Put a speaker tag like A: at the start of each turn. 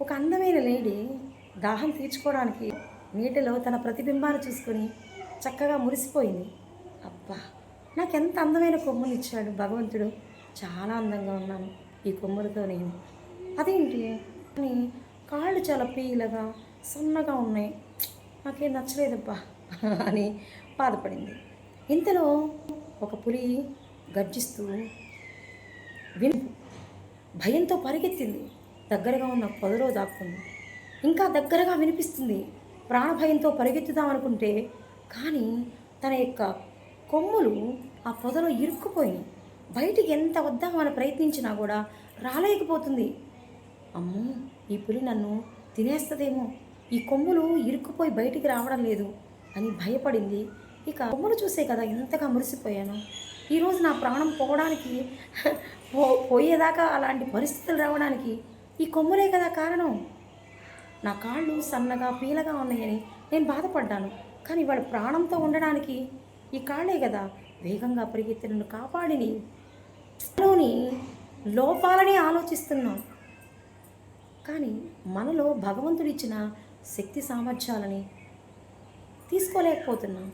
A: ఒక అందమైన లేడీ దాహం తీర్చుకోవడానికి నీటిలో తన ప్రతిబింబాన్ని చూసుకొని చక్కగా మురిసిపోయింది. అబ్బా! నాకెంత అందమైన కొమ్ములిచ్చాడు భగవంతుడు. చాలా అందంగా ఉన్నాను ఈ కొమ్ములతో నేను. అదేంటి అని కాళ్ళు చాలా పీలగా సన్నగా ఉన్నాయి. నాకేం నచ్చలేదబ్బా అని బాధపడింది. ఇంతలో ఒక పులి గర్జిస్తూ విను భయంతో పరిగెత్తింది. దగ్గరగా ఉన్న పొదలో దాక్కుంది. ఇంకా దగ్గరగా వినిపిస్తుంది. ప్రాణభయంతో పరిగెత్తుదామనుకుంటే కానీ తన యొక్క కొమ్ములు ఆ పొదలో ఇరుక్కుపోయినాయి. బయటికి ఎంత వద్దామని ప్రయత్నించినా కూడా రాలేకపోతుంది. అమ్మో, ఈ పులి నన్ను తినేస్తుందేమో, ఈ కొమ్ములు ఇరుక్కుపోయి బయటికి రావడం లేదు అని భయపడింది. ఇక కొమ్ములు చూసే కదా ఎంతగా మురిసిపోయాను. ఈరోజు నా ప్రాణం పోవడానికి పోయేదాకా అలాంటి పరిస్థితులు రావడానికి ఈ కొమ్ములే కదా కారణం. నా కాళ్ళు సన్నగా పీలగా ఉన్నాయని నేను బాధపడ్డాను. కానీ వాళ్ళ ప్రాణంతో ఉండడానికి ఈ కాళ్ళే కదా వేగంగా పరిగెత్తి నన్ను కాపాడిని. లోని లోపాలని ఆలోచిస్తున్నాం, కానీ మనలో భగవంతుడిచ్చిన శక్తి సామర్థ్యాలని తీసుకోలేకపోతున్నాం.